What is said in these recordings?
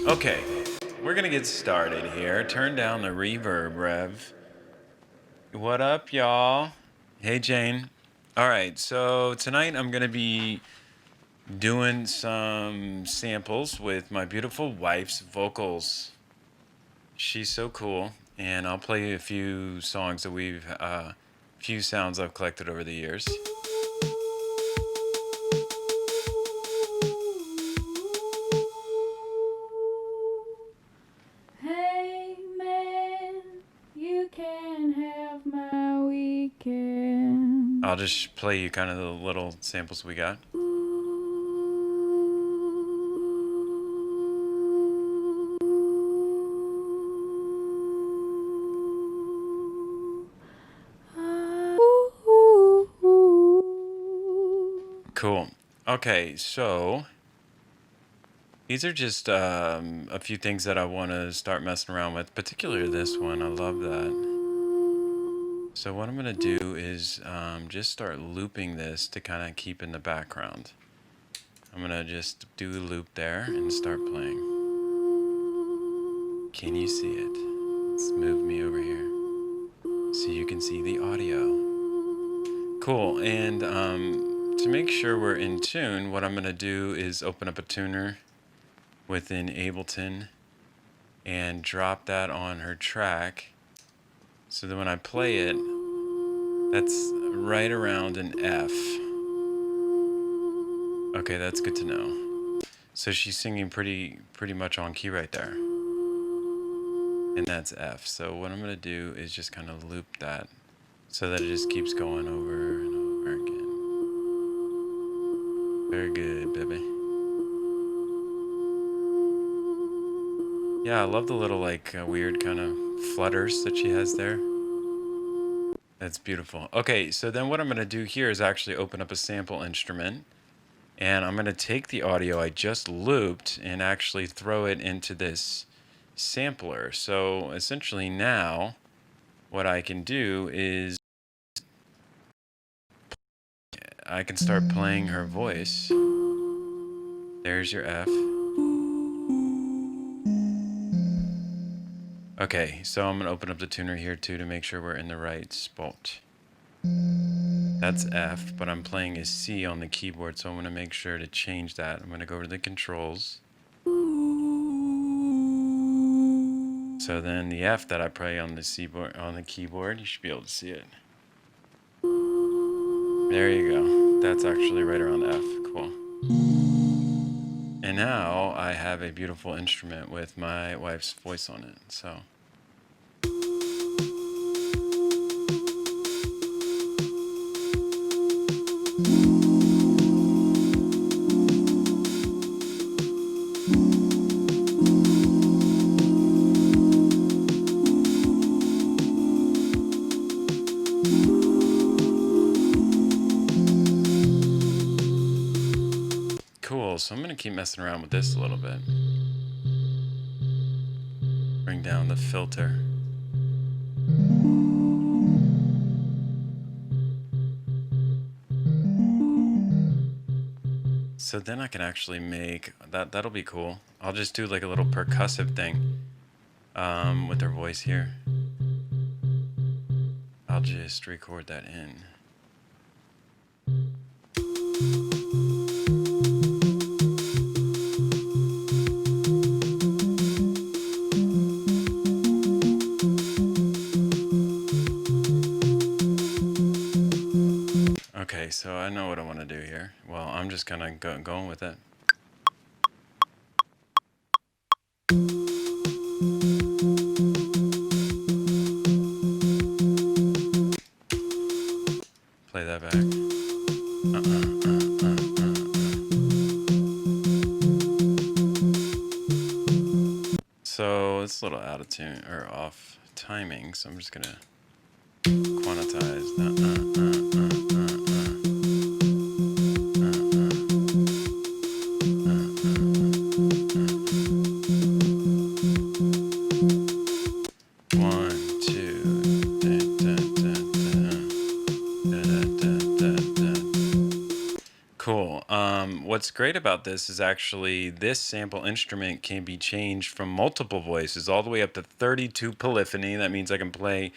Okay, we're gonna get started here. Turn down the reverb, Rev. What up, y'all? Hey, Jane. All right, so tonight I'm gonna be doing some samples with my beautiful wife's vocals. She's so cool, and I'll play a few songs that few sounds I've collected over the years. Hey man, you can have my weekend. I'll just play you kind of the little samples we got. Cool. Okay, so these are just a few things that I want to start messing around with, particularly this one. I love that. So what I'm going to do is just start looping this to kind of keep in the background. I'm going to just do a loop there and start playing. Can you see it? Let's move me over here so you can see the audio. Cool. And to make sure we're in tune, what I'm going to do is open up a tuner within Ableton and drop that on her track so that when I play it, that's right around an F. Okay, that's good to know. So she's singing pretty much on key right there. And that's F. So what I'm going to do is just kind of loop that so that it just keeps going over and over again. Very good, baby. Yeah, I love the little weird kind of flutters that she has there. That's beautiful. Okay, so then what I'm going to do here is actually open up a sample instrument. And I'm going to take the audio I just looped and actually throw it into this sampler. So essentially now what I can do is I can start playing her voice. There's your F. Okay, so I'm going to open up the tuner here too to make sure we're in the right spot. That's F, but I'm playing a C on the keyboard, so I'm going to make sure to change that. I'm going to go over to the controls. So then the F that I play on the keyboard, you should be able to see it. There you go. That's actually right around F. Cool. And now I have a beautiful instrument with my wife's voice on it. So cool. So I'm going to keep messing around with this a little bit. Bring down the filter. So then I can actually make that'll be cool. I'll just do like a little percussive thing with her voice here. I'll just record that in. Okay, so I know what I want to do here. Well, I'm just kind of going with it. Play that back. So it's a little out of tune or off timing, so I'm just gonna quantize that. What's great about this is actually this sample instrument can be changed from multiple voices all the way up to 32 polyphony. That means I can play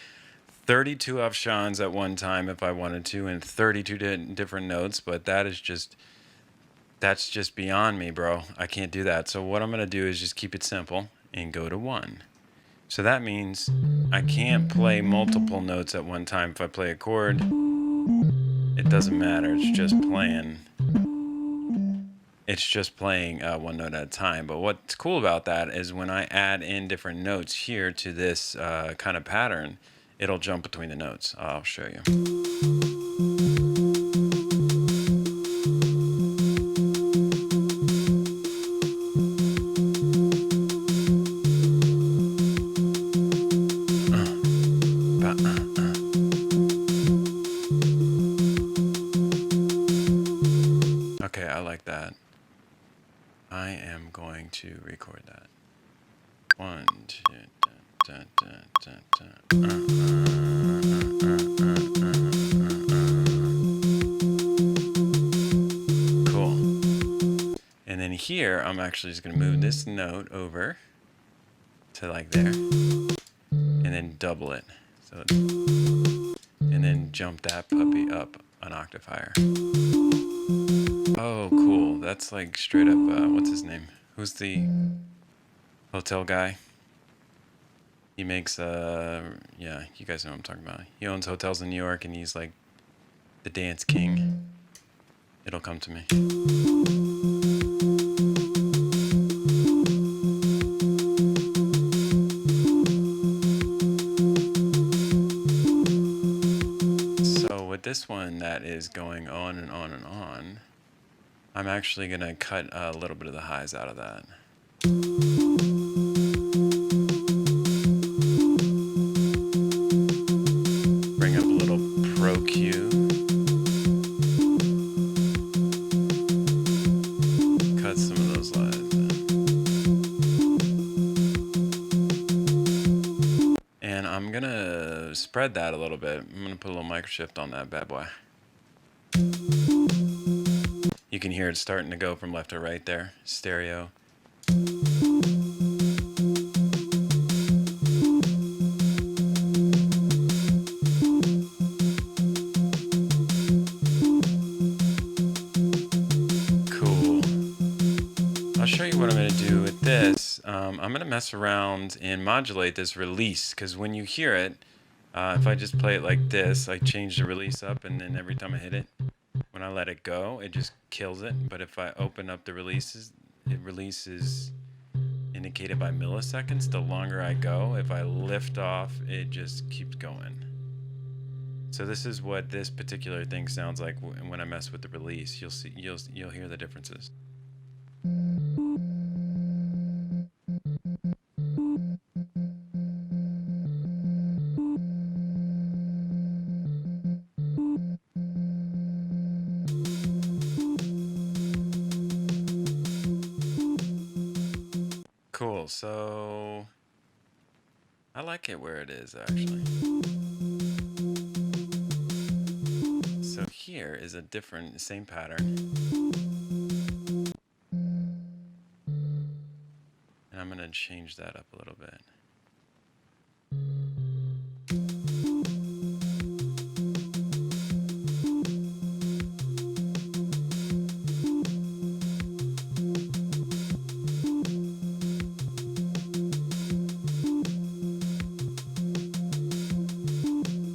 32 Afshans at one time if I wanted to, and 32 different notes, but that's just beyond me, bro. I can't do that. So what I'm going to do is just keep it simple and go to 1. So that means I can't play multiple notes at one time. If I play a chord, it doesn't matter. It's just playing. It's just playing one note at a time. But what's cool about that is when I add in different notes here to this kind of pattern, it'll jump between the notes. I'll show you. Okay, I like that. I am going to record that. 1, 2, dun, dun, dun, dun, Cool. And then here, I'm actually just going to move this note over to like there, and then double it. So, and then jump that puppy up an octave higher. Oh, cool. That's like straight up, what's his name? Who's the hotel guy? He makes, yeah, you guys know what I'm talking about. He owns hotels in New York, and he's like the dance king. It'll come to me. So with this one that is going on and on and on, I'm actually going to cut a little bit of the highs out of that. Bring up a little Pro Q. Cut some of those lines. And I'm going to spread that a little bit. I'm going to put a little microshift on that bad boy. You can hear it starting to go from left to right there. Stereo. Cool. I'll show you what I'm going to do with this. I'm going to mess around and modulate this release, because when you hear it, if I just play it like this, I change the release up, and then every time I hit it, when I let it go, it just kills it. But if I open up the releases, it releases indicated by milliseconds. The longer I go, if I lift off, it just keeps going. So this is what this particular thing sounds like when I mess with the release. You'll see, you'll hear the differences. Cool. So I like it where it is, actually. So here is a different, same pattern. And I'm going to change that up a little bit.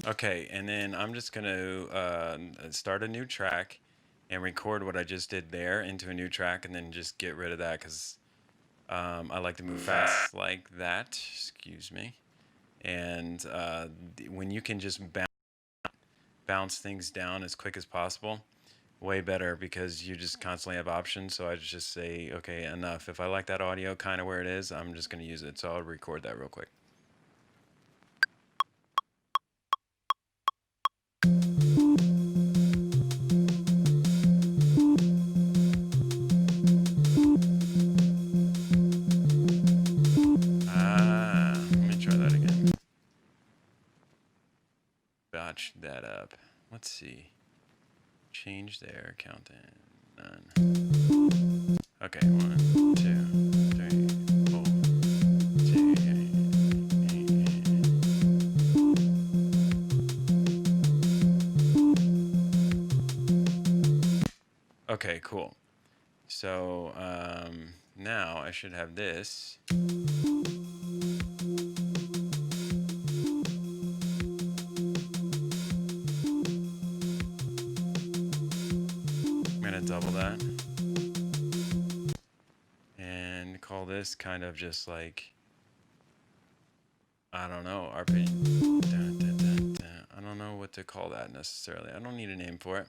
Okay, and then I'm just going to start a new track and record what I just did there into a new track, and then just get rid of that, because I like to move fast like that. Excuse me. And when you can just bounce things down as quick as possible, way better, because you just constantly have options. So I just say, okay, enough. If I like that audio kind of where it is, I'm just going to use it. So I'll record that real quick. Let me try that again. Botched that up. Let's see. Change there, count in. Okay, 1, 2, 3, 4, 2, 8. Okay, cool. So now I should have this. I'm gonna double that and call this kind of just like, I don't know, arpeggio. I don't know what to call that necessarily. I don't need a name for it.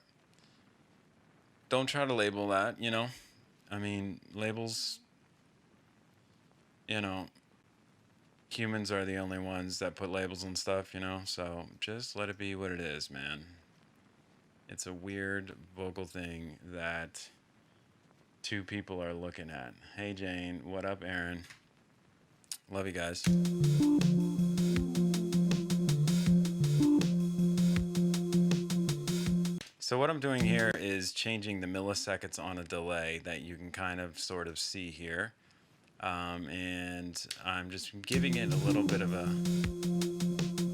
Don't try to label that, you know. I mean, labels, you know, humans are the only ones that put labels on stuff, you know. So just let it be what it is, man. It's a weird vocal thing that two people are looking at. Hey, Jane. What up, Aaron? Love you guys. So what I'm doing here is changing the milliseconds on a delay that you can kind of sort of see here. And I'm just giving it a little bit of a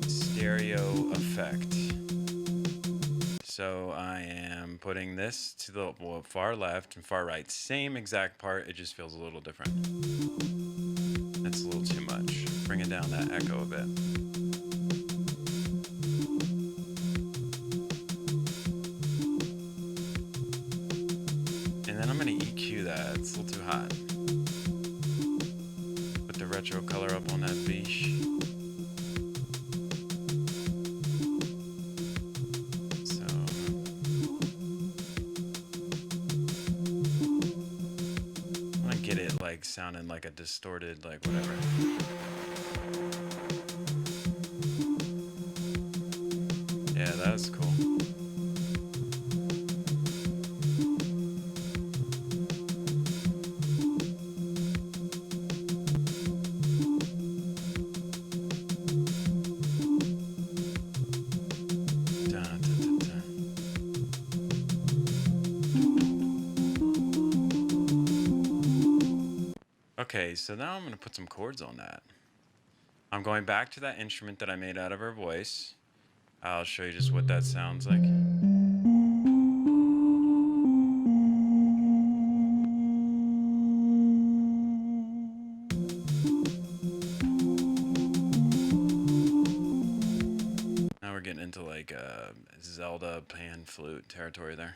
stereo effect. So I am putting this to the far left and far right. Same exact part, it just feels a little different. That's a little too much. Bringing down that echo a bit. And then I'm going to EQ that. It's a little too hot. Put the retro color up on that beach. So I'm going to get it like sounding like a distorted, like whatever. Yeah, that's cool. Okay, so now I'm going to put some chords on that. I'm going back to that instrument that I made out of her voice. I'll show you just what that sounds like. Now we're getting into like Zelda pan flute territory there.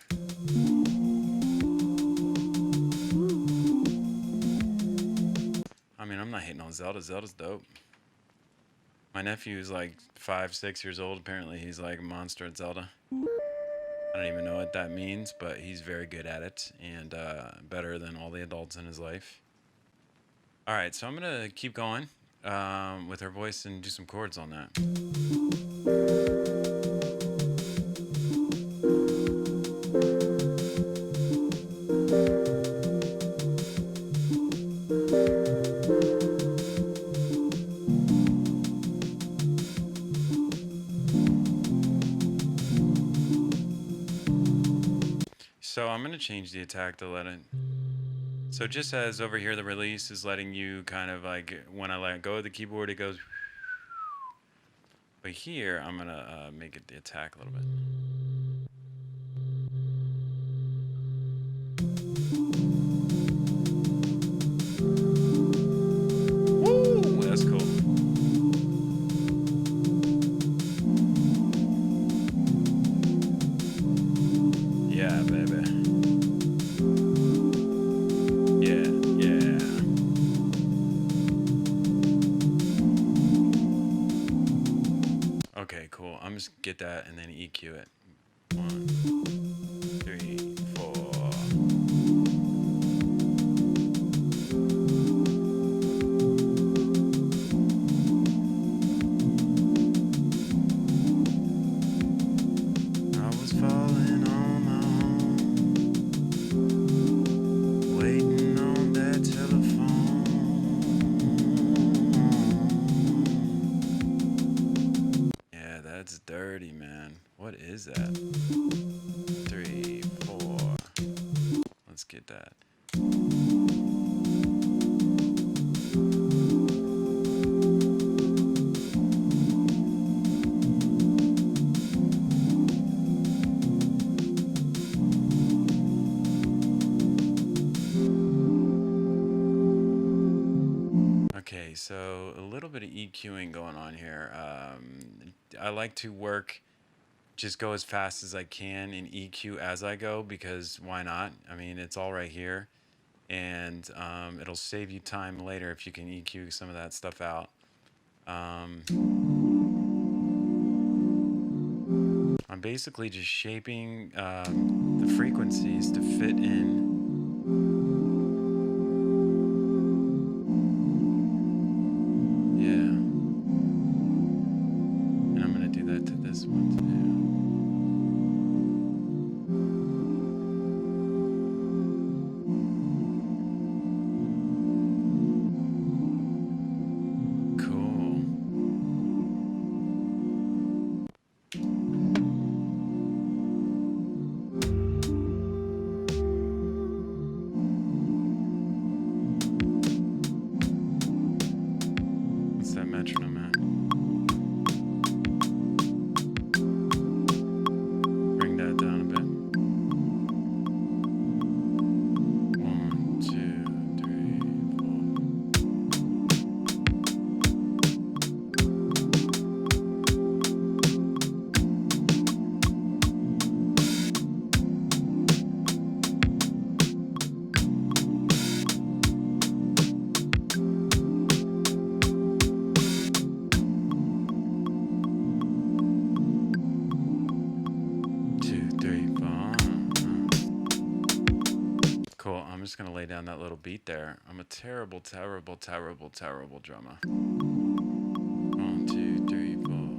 I mean, I'm not hating on Zelda. Zelda's dope. My nephew's like 5, 6 years old. Apparently, he's like a monster at Zelda. I don't even know what that means, but he's very good at it and better than all the adults in his life. All right, so I'm going to keep going with her voice and do some chords on that. So I'm going to change the attack to let it. So just as over here, the release is letting you kind of like, when I let go of the keyboard, it goes. But here, I'm going to make it the attack a little bit. Woo! That's cool. Yeah, baby. Yeah, yeah. Okay, cool. I'm just get that and then EQ it. 1, 3, 4. I was falling on my own, waiting on that telephone. Yeah, that's dirty, man. What is that? 3, 4. at that. Okay, so a little bit of EQing going on here. I like to work, just go as fast as I can in EQ as I go, because why not? I mean, it's all right here, and it'll save you time later if you can EQ some of that stuff out. I'm basically just shaping the frequencies to fit in. Yeah. And I'm going to do that to this one too. Cool. What's that metronome at? Bring that down a bit. 1, 2, 3, 4. Cool. I'm just going to lay down that little beat there. I'm a terrible, terrible, terrible, terrible drummer. 1, 2, 3, 4.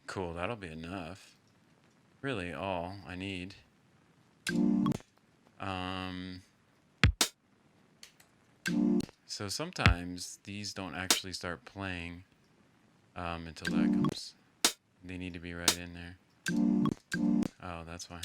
Cool. That'll be enough. Really all I need. So sometimes these don't actually start playing until that comes. They need to be right in there. Oh, that's why.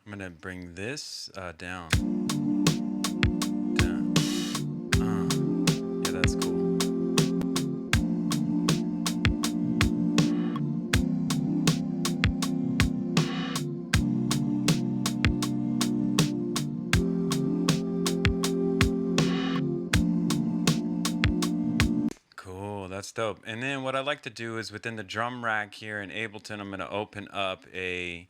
I'm gonna bring this down. Yeah, that's cool. Cool, that's dope. And then what I like to do is within the drum rack here in Ableton, I'm gonna open up a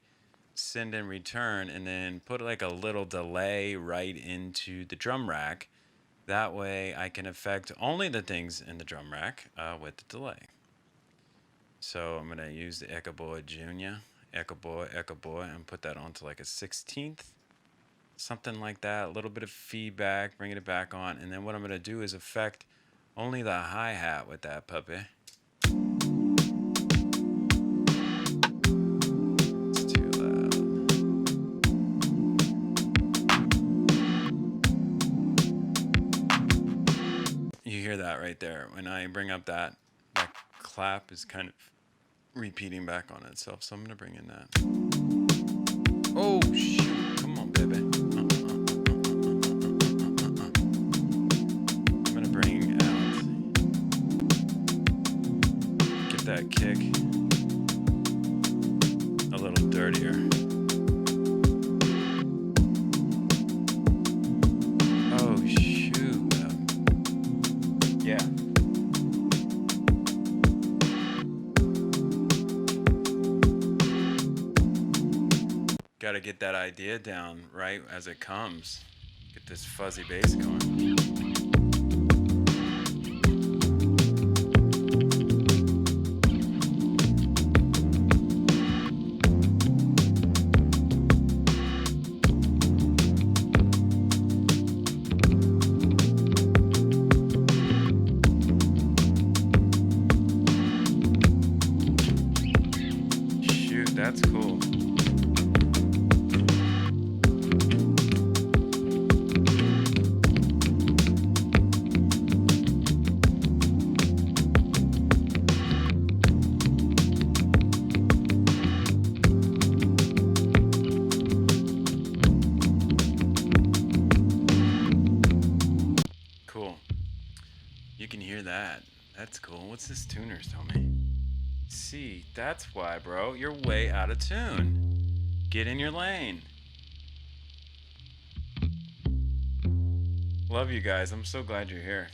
send and return and then put like a little delay right into the drum rack. That way I can affect only the things in the drum rack with the delay. So I'm gonna use the Echo Boy Junior, Echo Boy, and put that onto like a 16th, something like that. A little bit of feedback, bringing it back on, and then what I'm gonna do is affect only the hi-hat with that puppy. It's too loud. You hear that right there. When I bring up that clap is kind of repeating back on itself. So I'm gonna bring in that. Oh shoot! Come on, baby. I'm gonna bring out, get that kick a little dirtier. Oh shoot! Yeah. Got to get that idea down right as it comes. Get this fuzzy bass going. You can hear that. That's cool. What's this tuners tell me? See, that's why, bro. You're way out of tune. Get in your lane. Love you guys. I'm so glad you're here.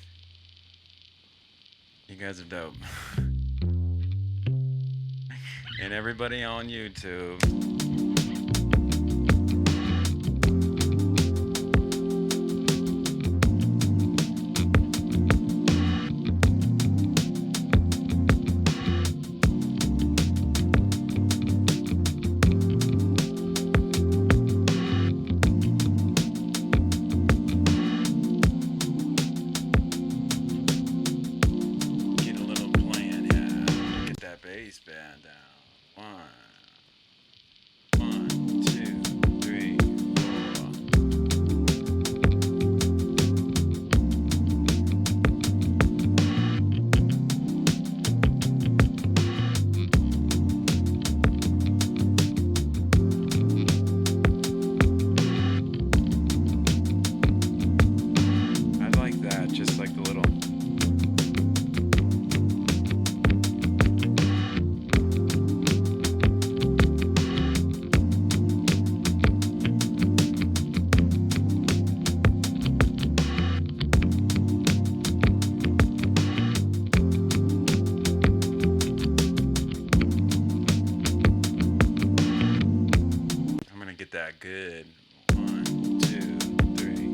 You guys are dope. And everybody on YouTube. Get a little plan, yeah. Get that bass band down. One, 2, 3, 4. I like that, just like the little. I'm gonna get that good. 1, 2, 3.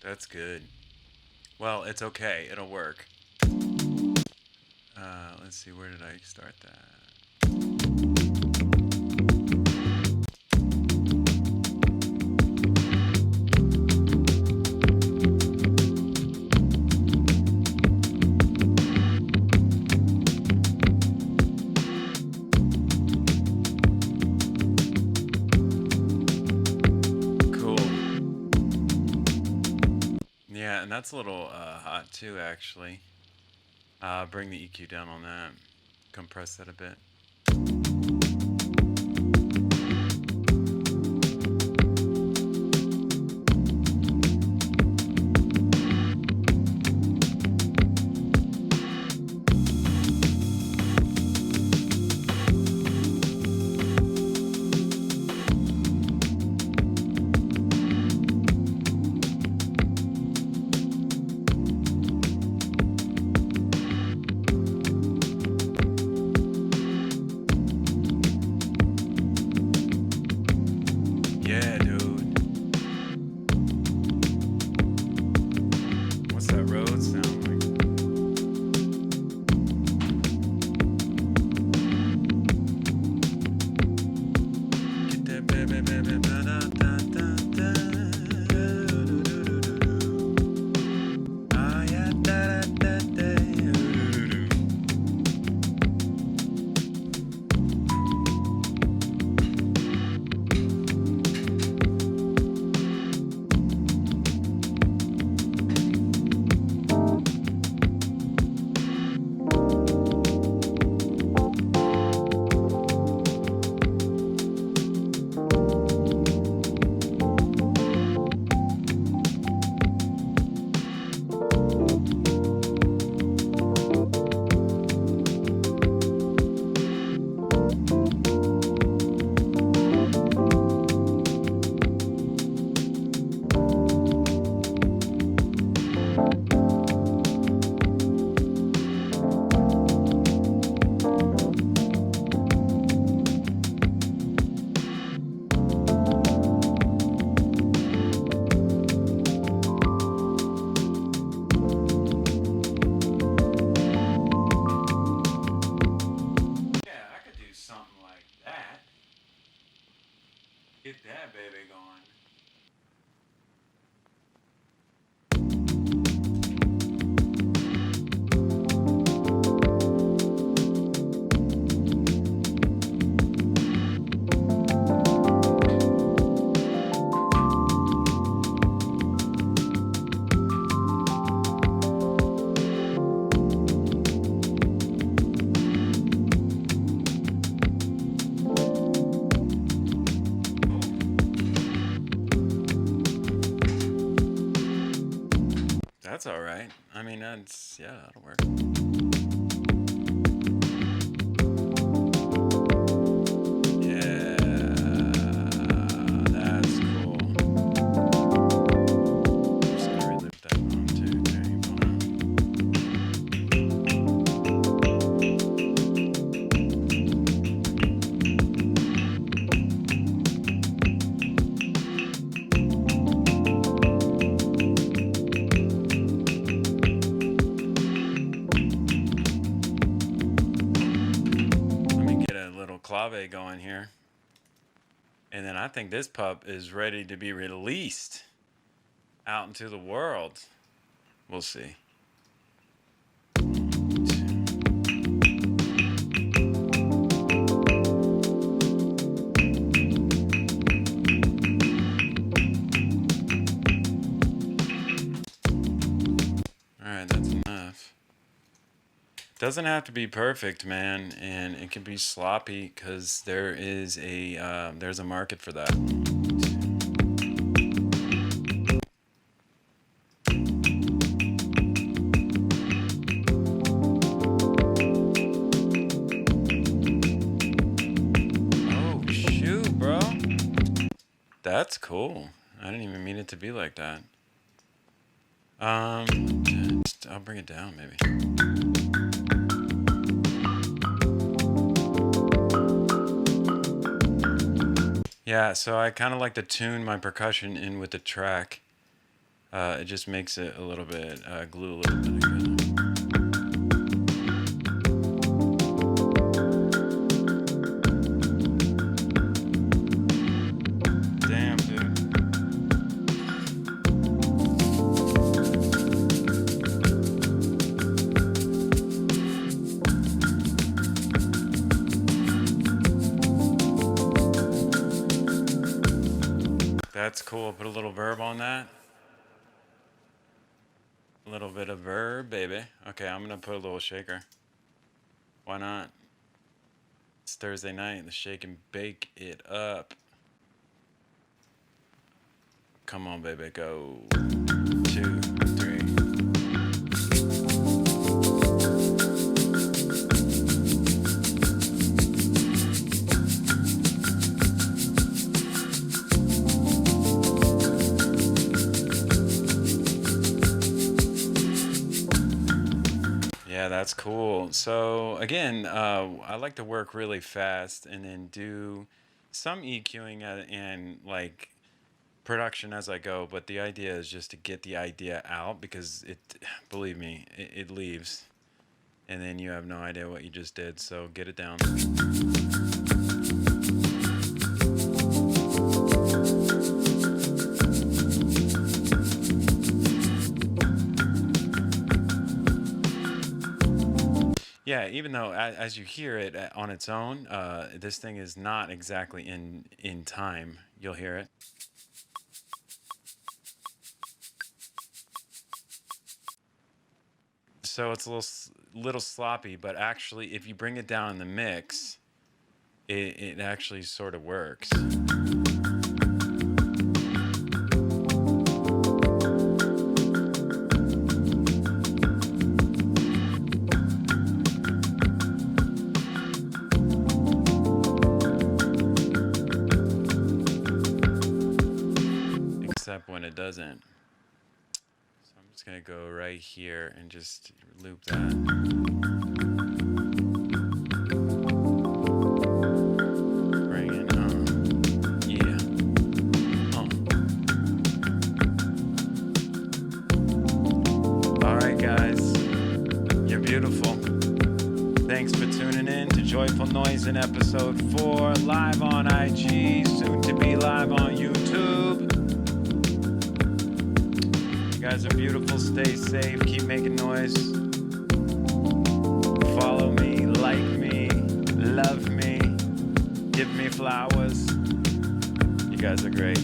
That's good. Well, it's okay. It'll work. Let's see, where did I start that? Cool. Yeah, and that's a little hot too, actually. Bring the EQ down on that. Compress that a bit. Yeah, dude. What's that road sound like? Get that baby, baby, ba da da da da. Ah, yeah, da da da da. Get that baby going. that's all right. I mean, that's, yeah, that'll work. Yeah, that's cool. I'm just gonna reloop that one too. There you go. Let me get a little clave going here. And then I think this pup is ready to be released out into the world. We'll see. Alright, that's enough. Doesn't have to be perfect, man, and it can be sloppy because there is there's a market for that. Oh shoot, bro. That's cool. I didn't even mean it to be like that. I'll bring it down maybe. Yeah, so I kind of like to tune my percussion in with the track. It just makes it a little bit, glue a little bit together. Damn, dude. That's cool. Put a little verb on that. A little bit of verb, baby. Okay, I'm gonna put a little shaker. Why not? It's Thursday night. Let's shake and bake it up. Come on, baby. Go. 2, 3. Yeah, that's cool. So again, I like to work really fast and then do some EQing and like production as I go. But the idea is just to get the idea out because believe me, it leaves, and then you have no idea what you just did. So get it down. Yeah, even though as you hear it on its own, this thing is not exactly in time. You'll hear it. So it's a little sloppy, but actually, if you bring it down in the mix, it actually sort of works. Except when it doesn't. So I'm just gonna go right here and just loop that. Bring it on. Yeah. Alright guys. You're beautiful. Thanks for tuning in to Joyful Nois'n episode 4, live on IG, soon to be live on YouTube. You guys are beautiful. Stay safe. Keep making noise. Follow me. Like me. Love me. Give me flowers. You guys are great.